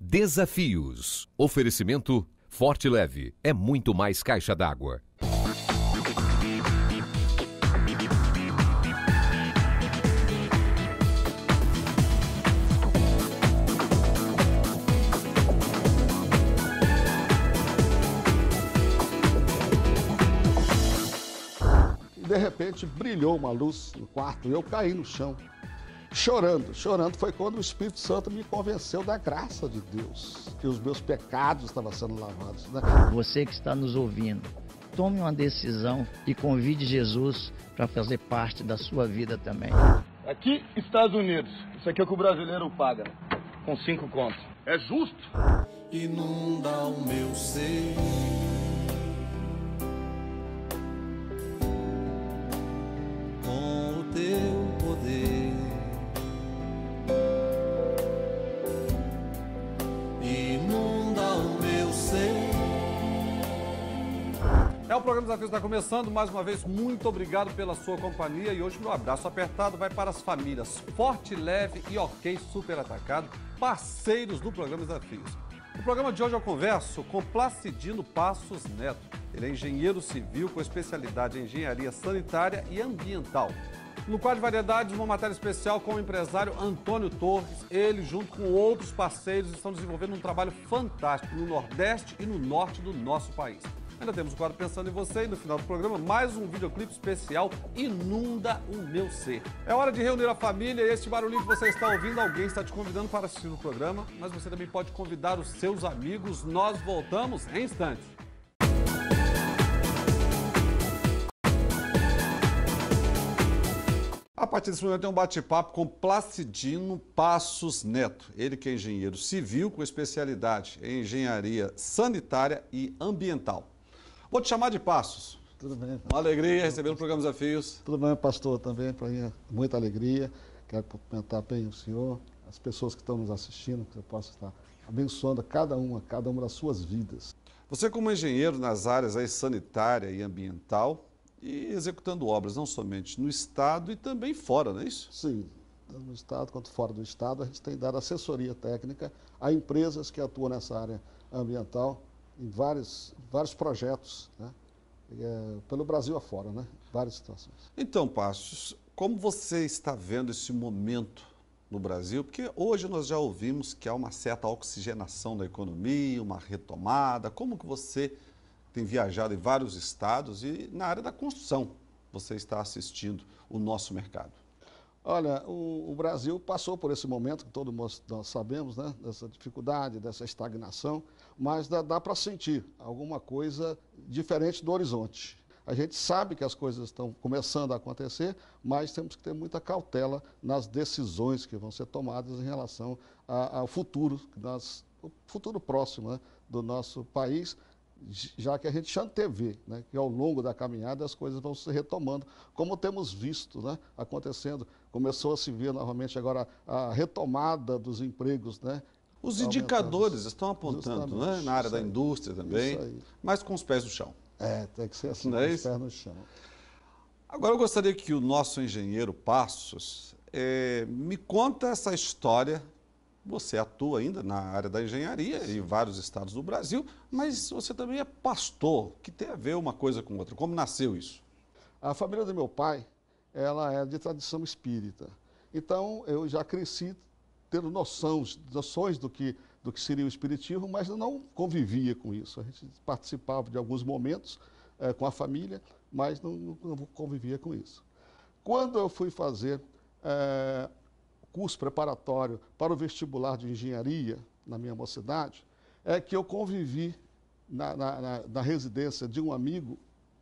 Desafios. Oferecimento Forte Leve. É muito mais caixa d'água. De repente brilhou uma luz no quarto e eu caí no chão, chorando. Chorando foi quando o Espírito Santo me convenceu da graça de Deus, que os meus pecados estavam sendo lavados, né? Você que está nos ouvindo, tome uma decisão e convide Jesus para fazer parte da sua vida também. Aqui, Estados Unidos, isso aqui é o que o brasileiro paga, com 5 contos. É justo? Inunda o meu ser, com o teu poder, inunda o meu ser. O programa Desafios está começando. Mais uma vez, muito obrigado pela sua companhia. E hoje meu abraço apertado vai para as famílias Forte Leve e OK Super Atacado, parceiros do programa Desafios. No programa de hoje eu converso com Placidino Passos Neto. Ele é engenheiro civil com especialidade em engenharia sanitária e ambiental. No quadro de variedades, uma matéria especial com o empresário Antônio Torres. Ele, junto com outros parceiros, estão desenvolvendo um trabalho fantástico no Nordeste e no Norte do nosso país. Ainda temos o quadro Pensando em Você e no final do programa mais um videoclipe especial, Inunda o Meu Ser. É hora de reunir a família e este barulhinho que você está ouvindo, alguém está te convidando para assistir o programa, mas você também pode convidar os seus amigos. Nós voltamos em instantes. A partir desse momento tem um bate-papo com Placidino Passos Neto. Ele que é engenheiro civil com especialidade em engenharia sanitária e ambiental. Vou te chamar de Passos. Tudo bem. Uma alegria receber o programa Desafios. Tudo bem, pastor, também, para mim é muita alegria. Quero cumprimentar bem o senhor, as pessoas que estão nos assistindo, que você possa estar abençoando cada uma das suas vidas. Você como engenheiro nas áreas aí sanitária e ambiental e executando obras não somente no estado e também fora, não é isso? Sim, tanto no estado quanto fora do estado, a gente tem dado assessoria técnica a empresas que atuam nessa área ambiental em vários projetos, né? Pelo Brasil afora, né? Várias situações. Então, Passos, como você está vendo esse momento no Brasil? Porque hoje nós já ouvimos que há uma certa oxigenação da economia, uma retomada. Como que você tem viajado em vários estados e na área da construção você está assistindo o nosso mercado? Olha, o Brasil passou por esse momento que todos nós sabemos, né, dessa dificuldade, dessa estagnação, mas dá para sentir alguma coisa diferente do horizonte. A gente sabe que as coisas estão começando a acontecer, mas temos que ter muita cautela nas decisões que vão ser tomadas em relação ao futuro, o futuro próximo, né, do nosso país, já que a gente já antevê, né, que ao longo da caminhada as coisas vão se retomando, como temos visto, né, acontecendo. Começou a se ver novamente agora a retomada dos empregos, né? Os indicadores estão apontando, né, na área da indústria também, mas com os pés no chão. Tem que ser assim, com os pés no chão. Agora eu gostaria que o nosso engenheiro Passos me conta essa história. Você atua ainda na área da engenharia em vários estados do Brasil, mas você também é pastor, que tem a ver uma coisa com outra. Como nasceu isso? A família do meu pai, ela é de tradição espírita. Então, eu já cresci tendo noções do que seria o espiritismo, mas eu não convivia com isso. A gente participava de alguns momentos com a família, mas não convivia com isso. Quando eu fui fazer curso preparatório para o vestibular de engenharia na minha mocidade, é que eu convivi na residência de um amigo,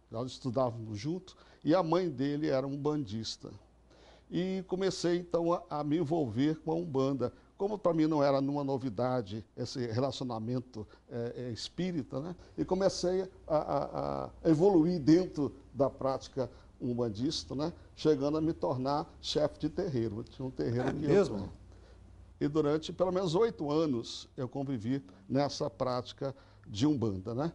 nós estudávamos juntos, e a mãe dele era um bandista. E comecei então a me envolver com a Umbanda. Como para mim não era nenhuma novidade esse relacionamento espírita, né? E comecei a evoluir dentro da prática umbandista, né? Chegando a me tornar chefe de terreiro. Eu tinha um terreiro mesmo? E durante pelo menos 8 anos eu convivi nessa prática de Umbanda, né?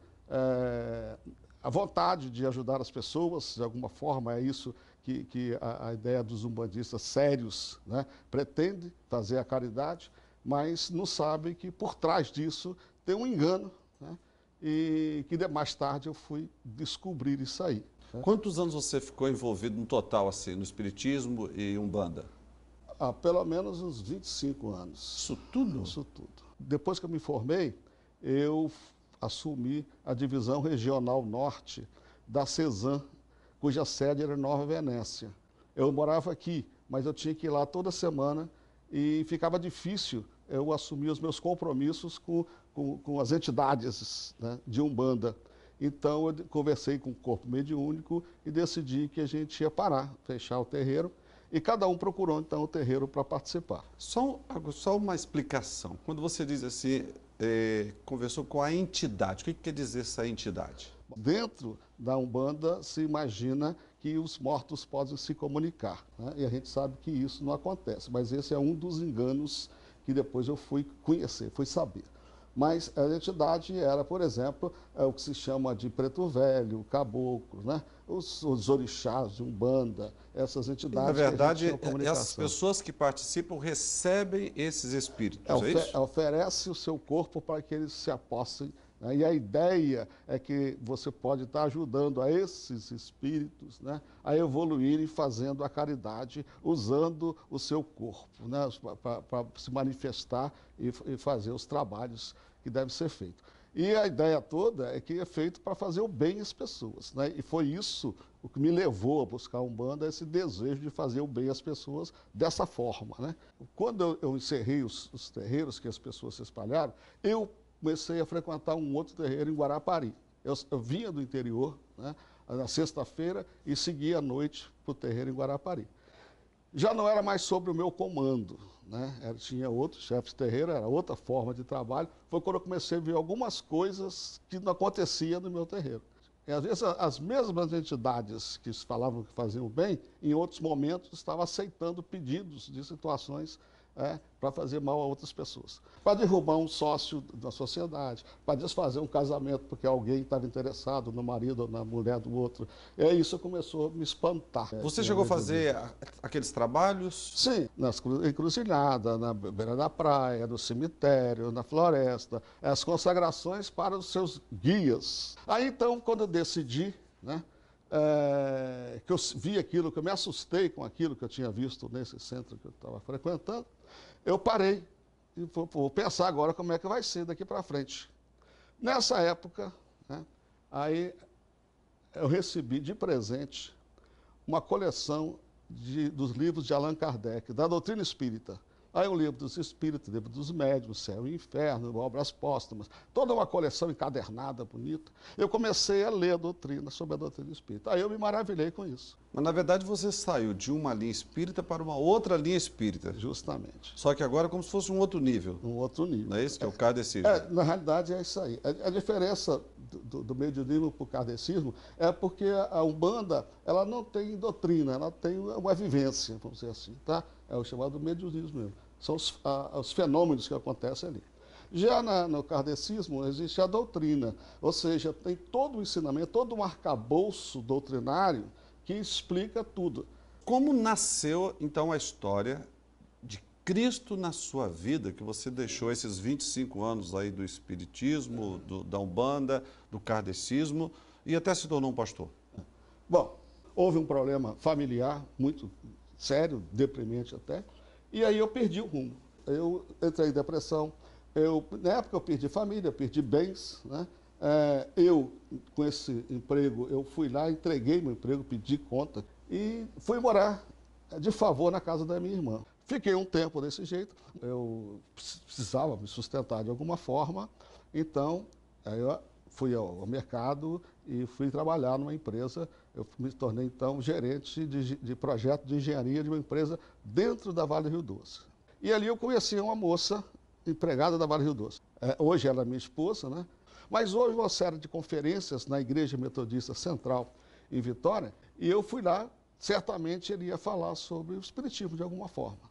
A vontade de ajudar as pessoas, de alguma forma, é isso que a ideia dos umbandistas sérios, né, pretende, fazer a caridade, mas não sabem que por trás disso tem um engano, né? E que mais tarde eu fui descobrir isso aí. Né? Quantos anos você ficou envolvido no total, assim, no espiritismo e Umbanda? Pelo menos uns 25 anos. Isso tudo? Isso tudo. Depois que eu me formei, eu assumi a divisão regional norte da CESAM, cuja sede era em Nova Venécia. Eu morava aqui, mas eu tinha que ir lá toda semana e ficava difícil eu assumir os meus compromissos com as entidades, né, de Umbanda. Então, eu conversei com o corpo mediúnico e decidi que a gente ia parar, fechar o terreiro, e cada um procurou, então, o terreiro para participar. Só uma explicação. Quando você diz assim, conversou com a entidade, o que quer dizer essa entidade? Dentro da Umbanda se imagina que os mortos podem se comunicar, né? E a gente sabe que isso não acontece, mas esse é um dos enganos que depois eu fui conhecer, fui saber. Mas a entidade era, por exemplo, o que se chama de preto velho, caboclo, né? Os orixás de Umbanda, essas entidades. Na verdade, que essas pessoas que participam recebem esses espíritos, é isso? Oferece o seu corpo para que eles se apossem, né? E a ideia é que você pode estar ajudando a esses espíritos, né, a evoluírem fazendo a caridade, usando o seu corpo, né, para se manifestar e fazer os trabalhos que devem ser feitos. E a ideia toda é que é feito para fazer o bem às pessoas, né? E foi isso o que me levou a buscar a Umbanda, esse desejo de fazer o bem às pessoas dessa forma, né? Quando eu encerrei os terreiros que as pessoas se espalharam, eu comecei a frequentar um outro terreiro em Guarapari. Eu vinha do interior, né, na sexta-feira e seguia à noite para o terreiro em Guarapari. Já não era mais sobre o meu comando, né? Tinha outros chefes de terreiro, era outra forma de trabalho. Foi quando eu comecei a ver algumas coisas que não aconteciam no meu terreiro. E, às vezes, as mesmas entidades que falavam que faziam bem, em outros momentos estavam aceitando pedidos de situações para fazer mal a outras pessoas. Para derrubar um sócio da sociedade, para desfazer um casamento porque alguém estava interessado no marido ou na mulher do outro. E aí isso começou a me espantar. Você chegou a fazer aqueles trabalhos? Sim, nas encruzilhadas, na beira da praia, no cemitério, na floresta, as consagrações para os seus guias. Aí então, quando eu decidi, né, que eu vi aquilo, que eu me assustei com aquilo que eu tinha visto nesse centro que eu estava frequentando, eu parei e vou pensar agora como é que vai ser daqui para frente. Nessa época, né, aí eu recebi de presente uma coleção dos livros de Allan Kardec, da doutrina espírita. Aí o livro dos espíritos, o livro dos médiuns, Céu e Inferno, obras póstumas, toda uma coleção encadernada, bonita. Eu comecei a ler a doutrina, sobre a doutrina espírita. Aí eu me maravilhei com isso. Mas, na verdade, você saiu de uma linha espírita para uma outra linha espírita. Justamente. Só que agora como se fosse um outro nível. Um outro nível. Não é isso que é o kardecismo? Na realidade é isso aí. A diferença do mediunismo para o kardecismo é porque a Umbanda, ela não tem doutrina, ela tem uma vivência, vamos dizer assim, tá? É o chamado mediunismo mesmo. São os fenômenos que acontecem ali. Já no kardecismo existe a doutrina, ou seja, tem todo o ensinamento, todo um arcabouço doutrinário que explica tudo. Como nasceu, então, a história de Cristo na sua vida, que você deixou esses 25 anos aí do espiritismo, da Umbanda, do kardecismo, e até se tornou um pastor? Bom, houve um problema familiar muito sério, deprimente até, e aí eu perdi o rumo. Eu entrei em depressão, na época eu perdi família, perdi bens, né? Com esse emprego, eu fui lá, entreguei meu emprego, pedi conta e fui morar de favor na casa da minha irmã. Fiquei um tempo desse jeito, eu precisava me sustentar de alguma forma, então eu fui ao mercado e fui trabalhar numa empresa. Eu me tornei, então, gerente de projeto de engenharia de uma empresa dentro da Vale do Rio Doce. E ali eu conheci uma moça empregada da Vale do Rio Doce. Hoje ela é minha esposa, né? Mas houve uma série de conferências na Igreja Metodista Central, em Vitória, e eu fui lá, certamente ele ia falar sobre o espiritismo de alguma forma.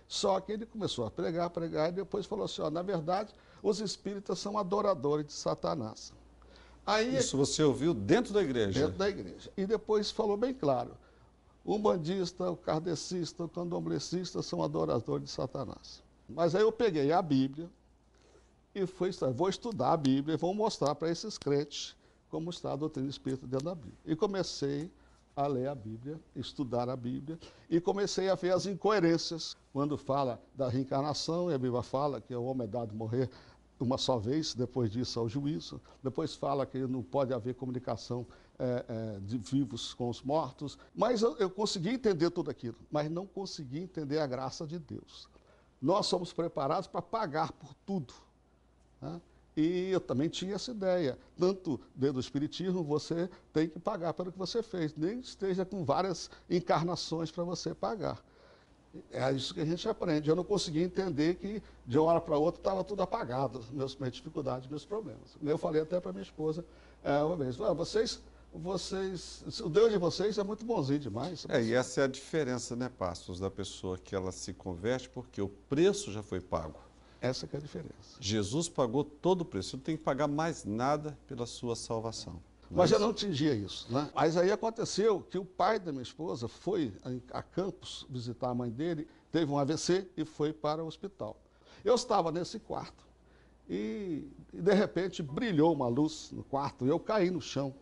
Só que ele começou a pregar, e depois falou assim, na verdade, os espíritas são adoradores de Satanás. Aí, isso você ouviu dentro da igreja? Dentro da igreja. E depois falou bem claro, o umbandista, o kardecista, o candomblessista são adoradores de Satanás. Mas aí eu peguei a Bíblia e vou estudar a Bíblia e vou mostrar para esses crentes como está a doutrina espírita dentro da Bíblia. E comecei a ler a Bíblia, estudar a Bíblia, e comecei a ver as incoerências. Quando fala da reencarnação, e a Bíblia fala que o homem é dado morrer uma só vez, depois disso ao juízo. Depois fala que não pode haver comunicação de vivos com os mortos. Mas eu consegui entender tudo aquilo, mas não consegui entender a graça de Deus. Nós somos preparados para pagar por tudo, né? E eu também tinha essa ideia. Tanto dentro do Espiritismo, você tem que pagar pelo que você fez, nem esteja com várias encarnações para você pagar. É isso que a gente aprende. Eu não conseguia entender que de uma hora para outra estava tudo apagado, minhas dificuldades, meus problemas. Eu falei até para minha esposa uma vez, o Deus de vocês é muito bonzinho demais. E essa é a diferença, né, Passos, da pessoa que ela se converte, porque o preço já foi pago. Essa que é a diferença. Jesus pagou todo o preço, você não tem que pagar mais nada pela sua salvação. Mas eu não atingia isso, né? Mas aí aconteceu que o pai da minha esposa foi a Campos visitar a mãe dele, teve um AVC e foi para o hospital. Eu estava nesse quarto e de repente brilhou uma luz no quarto e eu caí no chão,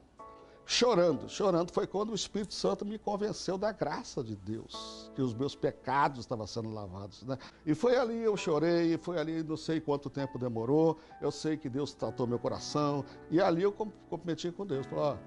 chorando. Chorando foi quando o Espírito Santo me convenceu da graça de Deus, que os meus pecados estavam sendo lavados, né? E foi ali, eu chorei, foi ali, não sei quanto tempo demorou, eu sei que Deus tratou meu coração, e ali eu comprometi com Deus, falei,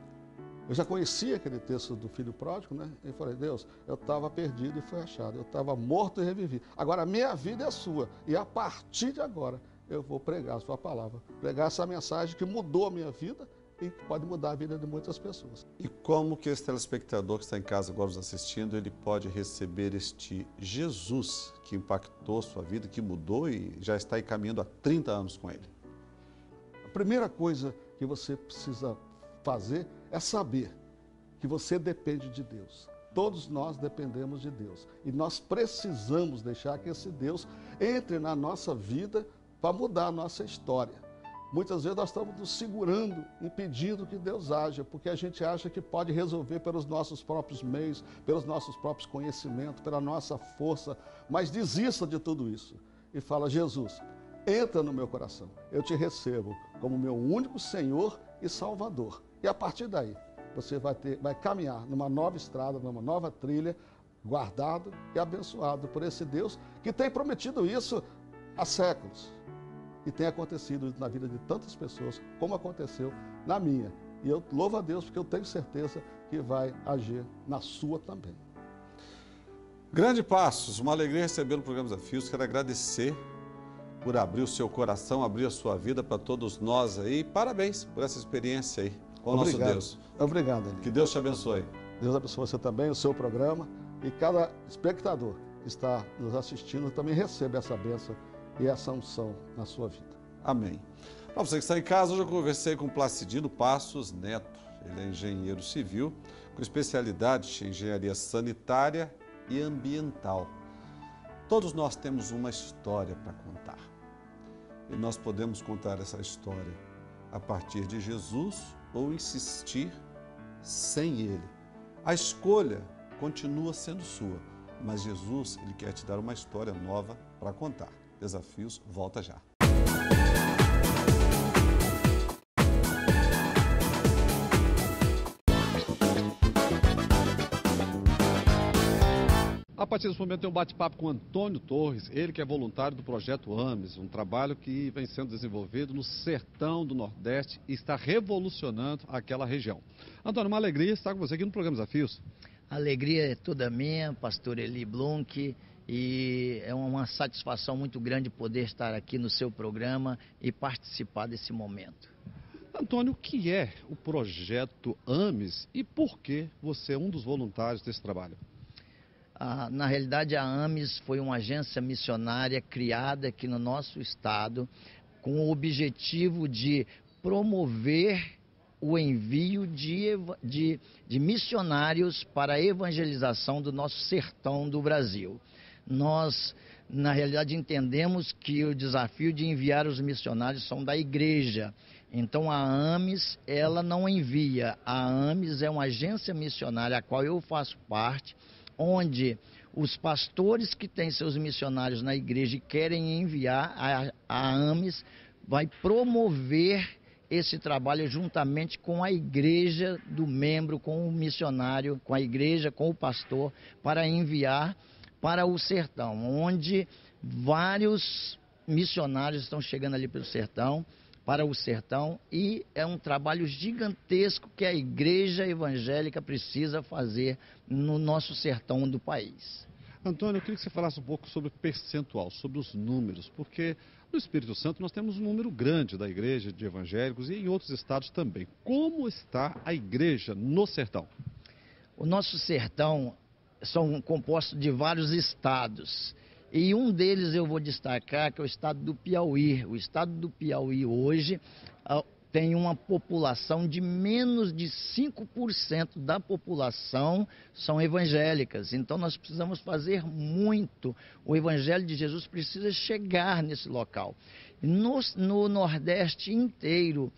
eu já conhecia aquele texto do filho pródigo, né? E falei, Deus, eu estava perdido e fui achado, eu estava morto e revivi. Agora a minha vida é sua, e a partir de agora eu vou pregar a sua palavra, pregar essa mensagem que mudou a minha vida, e pode mudar a vida de muitas pessoas. E como que esse telespectador que está em casa agora nos assistindo, ele pode receber este Jesus que impactou sua vida, que mudou e já está aí caminhando há 30 anos com ele? A primeira coisa que você precisa fazer é saber que você depende de Deus. Todos nós dependemos de Deus. E nós precisamos deixar que esse Deus entre na nossa vida para mudar a nossa história. Muitas vezes nós estamos nos segurando, impedindo que Deus haja, porque a gente acha que pode resolver pelos nossos próprios meios, pelos nossos próprios conhecimentos, pela nossa força, mas desista de tudo isso e fala, Jesus, entra no meu coração, eu te recebo como meu único Senhor e Salvador. E a partir daí, você vai caminhar numa nova estrada, numa nova trilha, guardado e abençoado por esse Deus que tem prometido isso há séculos. E tem acontecido na vida de tantas pessoas, como aconteceu na minha. E eu louvo a Deus porque eu tenho certeza que vai agir na sua também. Grande Passos, uma alegria receber no programa Desafios. Quero agradecer por abrir o seu coração, abrir a sua vida para todos nós aí. Parabéns por essa experiência aí com o nosso Deus. Obrigado, Eli. Que Deus te abençoe. Deus abençoe você também, o seu programa. E cada espectador que está nos assistindo também receba essa bênção e essa unção na sua vida. Amém. Para você que está em casa, hoje eu conversei com Placidino Passos Neto. Ele é engenheiro civil, com especialidade em engenharia sanitária e ambiental. Todos nós temos uma história para contar. E nós podemos contar essa história a partir de Jesus ou insistir sem Ele. A escolha continua sendo sua, mas Jesus, Ele quer te dar uma história nova para contar. Desafios, volta já. A partir desse momento tem um bate-papo com Antônio Torres, ele que é voluntário do projeto AMES, um trabalho que vem sendo desenvolvido no sertão do Nordeste e está revolucionando aquela região. Antônio, uma alegria estar com você aqui no programa Desafios. A alegria é toda minha, pastor Eli Blunk, e é uma satisfação muito grande poder estar aqui no seu programa e participar desse momento. Antônio, o que é o projeto AMES e por que você é um dos voluntários desse trabalho? Na realidade, a AMES foi uma agência missionária criada aqui no nosso estado com o objetivo de promover o envio de missionários para a evangelização do nosso sertão do Brasil. Nós, na realidade, entendemos que o desafio de enviar os missionários são da igreja. Então, a AMES, ela não envia. A AMES é uma agência missionária a qual eu faço parte, onde os pastores que têm seus missionários na igreja e querem enviar a AMES, vai promover esse trabalho juntamente com a igreja do membro, com o missionário, com a igreja, com o pastor, para enviar para o sertão, onde vários missionários estão chegando ali pelo sertão, para o sertão, e é um trabalho gigantesco que a igreja evangélica precisa fazer no nosso sertão do país. Antônio, eu queria que você falasse um pouco sobre o percentual, sobre os números, porque no Espírito Santo nós temos um número grande da igreja de evangélicos e em outros estados também. Como está a igreja no sertão? O nosso sertão são compostos de vários estados. E um deles eu vou destacar, que é o estado do Piauí. O estado do Piauí hoje tem uma população de menos de 5% da população são evangélicas. Então nós precisamos fazer muito. O evangelho de Jesus precisa chegar nesse local. No Nordeste inteiro,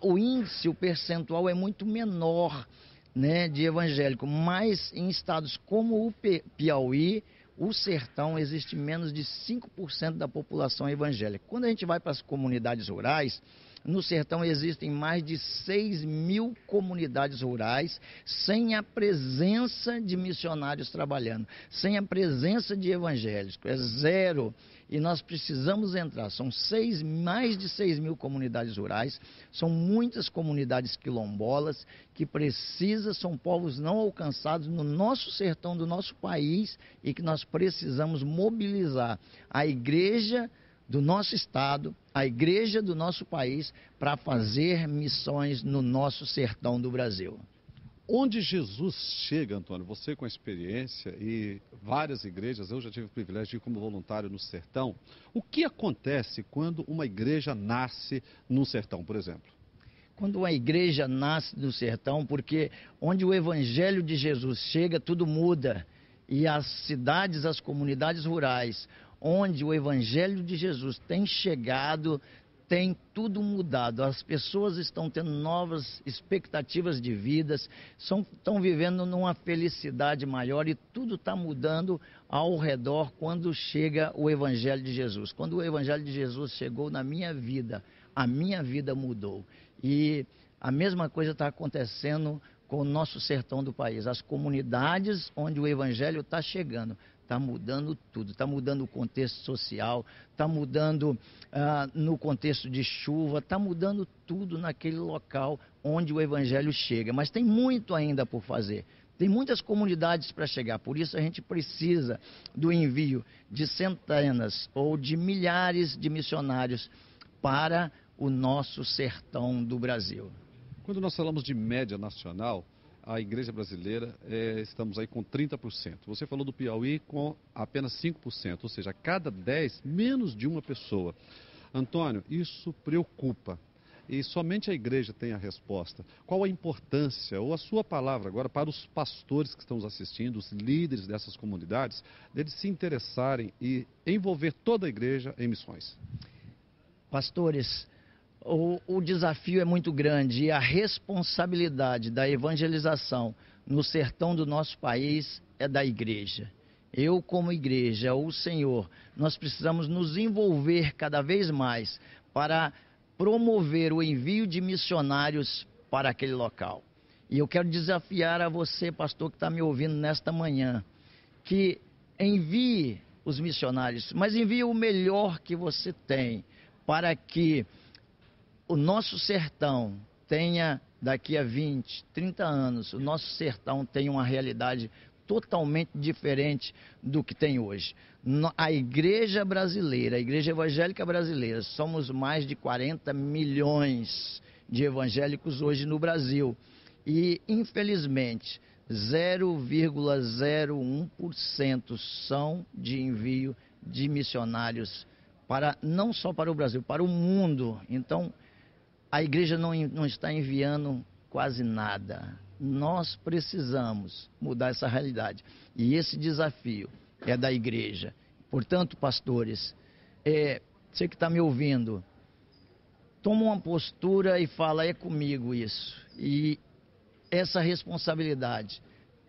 o índice, o percentual é muito menor, né, de evangélico. Mas em estados como o Piauí, o sertão, existe menos de 5% da população evangélica. Quando a gente vai para as comunidades rurais, no sertão existem mais de 6.000 comunidades rurais sem a presença de missionários trabalhando, sem a presença de evangélicos, é zero. E nós precisamos entrar, são mais de 6.000 comunidades rurais, são muitas comunidades quilombolas que são povos não alcançados no nosso sertão do nosso país e que nós precisamos mobilizar a igreja do nosso estado, a igreja do nosso país, para fazer missões no nosso sertão do Brasil. Onde Jesus chega, Antônio, você com a experiência e várias igrejas, eu já tive o privilégio de ir como voluntário no sertão, o que acontece quando uma igreja nasce no sertão, por exemplo? Quando uma igreja nasce no sertão, porque onde o evangelho de Jesus chega, tudo muda. E as cidades, as comunidades rurais, onde o evangelho de Jesus tem chegado, tem tudo mudado. As pessoas estão tendo novas expectativas de vidas, estão vivendo numa felicidade maior e tudo está mudando ao redor quando chega o evangelho de Jesus. Quando o evangelho de Jesus chegou na minha vida, a minha vida mudou. E a mesma coisa está acontecendo com o nosso sertão do país. As comunidades onde o evangelho está chegando, está mudando tudo, está mudando o contexto social, está mudando no contexto de chuva, está mudando tudo naquele local onde o evangelho chega. Mas tem muito ainda por fazer, tem muitas comunidades para chegar, por isso a gente precisa do envio de centenas ou de milhares de missionários para o nosso sertão do Brasil. Quando nós falamos de média nacional, a igreja brasileira, estamos aí com 30%. Você falou do Piauí com apenas 5%, ou seja, a cada 10, menos de uma pessoa. Antônio, isso preocupa. E somente a igreja tem a resposta. Qual a importância, ou a sua palavra agora, para os pastores que estão nos assistindo, os líderes dessas comunidades, deles se interessarem e envolver toda a igreja em missões? Pastores, o desafio é muito grande e a responsabilidade da evangelização no sertão do nosso país é da igreja. Eu, como igreja, o Senhor, nós precisamos nos envolver cada vez mais para promover o envio de missionários para aquele local. E eu quero desafiar a você, pastor, que está me ouvindo nesta manhã, que envie os missionários, mas envie o melhor que você tem, para que o nosso sertão tenha, daqui a 20, 30 anos, o nosso sertão tenha uma realidade totalmente diferente do que tem hoje. A igreja brasileira, a igreja evangélica brasileira, somos mais de 40 milhões de evangélicos hoje no Brasil. E, infelizmente, 0,01% são de envio de missionários, não só para o Brasil, para o mundo. Então, a igreja não está enviando quase nada. Nós precisamos mudar essa realidade. E esse desafio é da igreja. Portanto, pastores, você que está me ouvindo, toma uma postura e fala, é comigo isso. E essa responsabilidade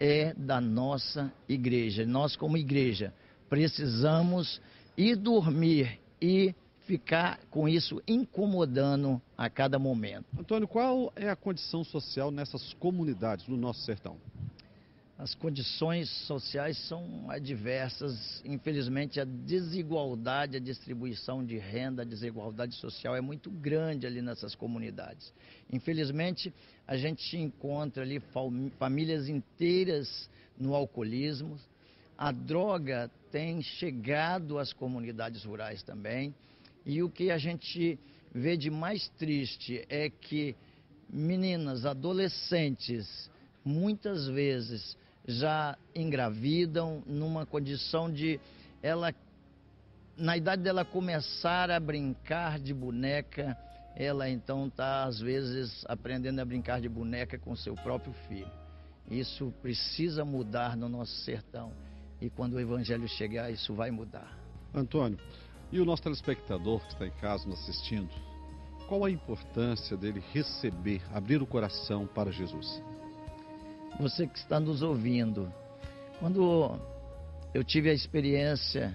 é da nossa igreja. Nós, como igreja, precisamos ir dormir e ficar com isso incomodando a cada momento. Antônio, qual é a condição social nessas comunidades do nosso sertão? As condições sociais são adversas. Infelizmente, a desigualdade, a distribuição de renda, a desigualdade social é muito grande ali nessas comunidades. Infelizmente, a gente encontra ali famílias inteiras no alcoolismo. A droga tem chegado às comunidades rurais também. E o que a gente vê de mais triste é que meninas, adolescentes, muitas vezes já engravidam numa condição de na idade dela começar a brincar de boneca, ela então está às vezes aprendendo a brincar de boneca com seu próprio filho. Isso precisa mudar no nosso sertão e quando o evangelho chegar isso vai mudar. Antônio, e o nosso telespectador que está em casa nos assistindo, qual a importância dele receber, abrir o coração para Jesus? Você que está nos ouvindo, quando eu tive a experiência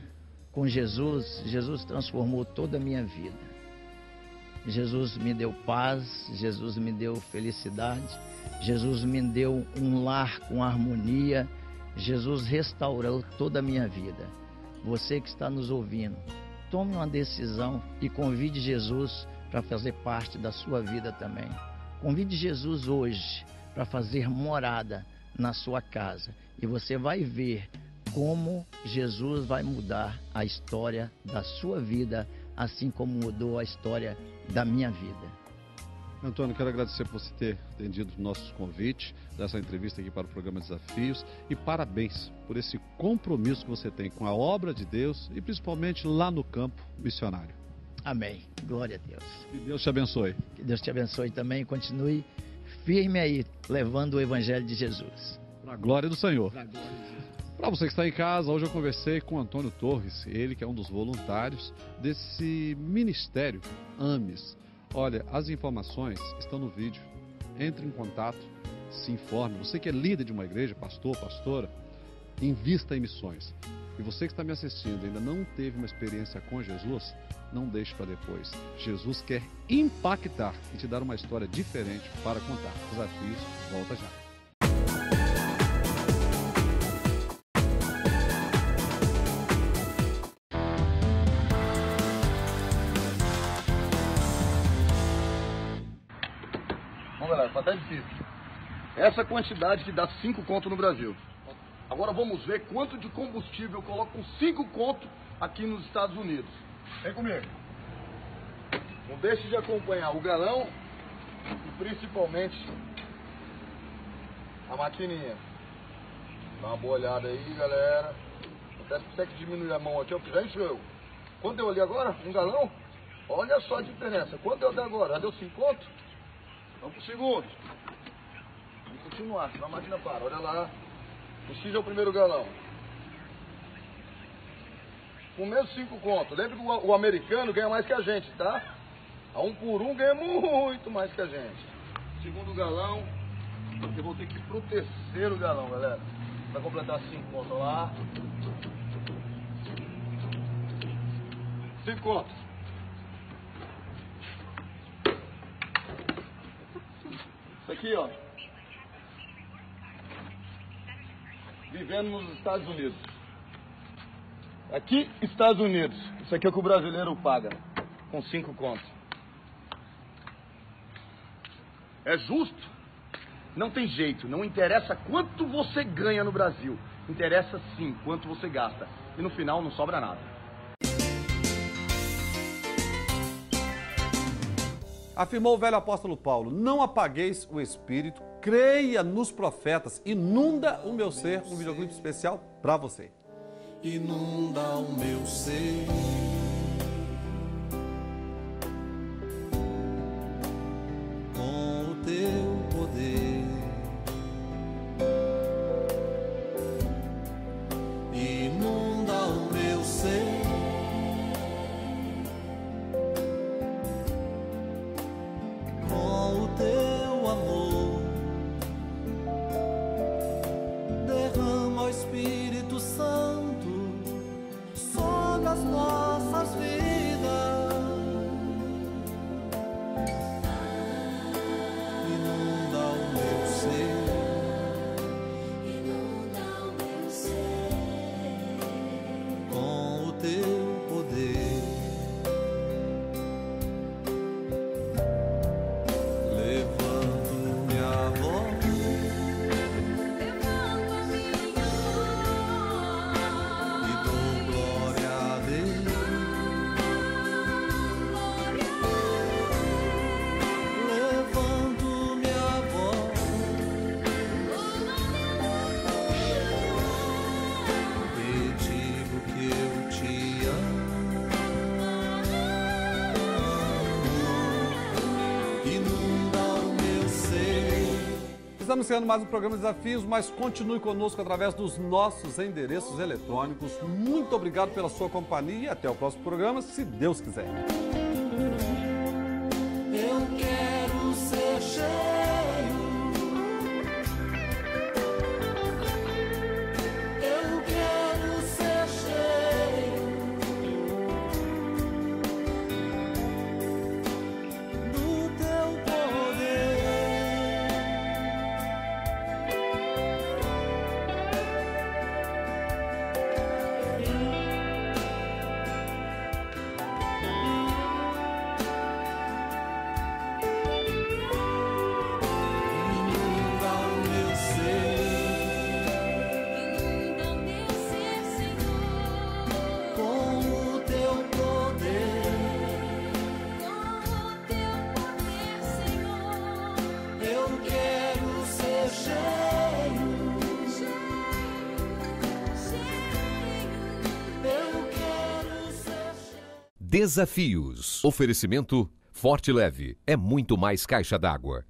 com Jesus, Jesus transformou toda a minha vida. Jesus me deu paz, Jesus me deu felicidade, Jesus me deu um lar com harmonia, Jesus restaurou toda a minha vida. Você que está nos ouvindo, tome uma decisão e convide Jesus para fazer parte da sua vida também. Convide Jesus hoje para fazer morada na sua casa. E você vai ver como Jesus vai mudar a história da sua vida, assim como mudou a história da minha vida. Antônio, quero agradecer por você ter atendido o nosso convite dessa entrevista aqui para o programa Desafios e parabéns por esse compromisso que você tem com a obra de Deus e principalmente lá no campo missionário. Amém. Glória a Deus. Que Deus te abençoe. Que Deus te abençoe também. Continue firme aí, levando o Evangelho de Jesus. Para a glória do Senhor. Para a glória de Jesus. Para você que está em casa, hoje eu conversei com Antônio Torres, ele que é um dos voluntários desse ministério AMES. Olha, as informações estão no vídeo. Entre em contato, se informe. Você que é líder de uma igreja, pastor, pastora, invista em missões. E você que está me assistindo ainda não teve uma experiência com Jesus, não deixe para depois. Jesus quer impactar e te dar uma história diferente para contar. Desafios, volta já. Vamos lá, tá até difícil. Essa quantidade que dá 5 conto no Brasil. Agora vamos ver quanto de combustível eu coloco com 5 conto aqui nos Estados Unidos. Vem comigo. Não deixe de acompanhar o galão e principalmente a maquininha. Dá uma boa olhada aí, galera. Até se você que diminuir a mão aqui, ó, que já encheu. Quanto deu ali agora? Um galão? Olha só a diferença. Quanto deu até agora? Já deu 5 conto? Vamos pro segundo. Vamos continuar, senão a máquina para. Olha lá. O X é o primeiro galão. Com menos 5 conto. Lembra que o americano ganha mais que a gente, tá? A 1 por 1 ganha muito mais que a gente. Segundo galão. Eu vou ter que ir pro terceiro galão, galera. Vai completar 5 conto lá. 5 contos. Isso aqui, ó. Vivendo nos Estados Unidos. Aqui, Estados Unidos. Isso aqui é o que o brasileiro paga. Com 5 contos. É justo? Não tem jeito. Não interessa quanto você ganha no Brasil. Interessa sim quanto você gasta. E no final não sobra nada. Afirmou o velho apóstolo Paulo: não apagueis o espírito, creia nos profetas, inunda o meu ser. Um videoclipe especial para você. Inunda o meu ser com o teu poder. Inunda o meu ser com o teu amor. inunda o meu ser. Estamos encerrando mais um programa Desafios, mas continue conosco através dos nossos endereços eletrônicos. Muito obrigado pela sua companhia e até o próximo programa, se Deus quiser. Eu quero ser cheio. Eu quero ser cheio do teu poder. Inunda o meu ser, Senhor, com o teu poder. com o teu poder, Senhor, Eu quero ser cheio. Eu quero ser cheio. Desafios. Oferecimento Forte Leve. É muito mais caixa d'água.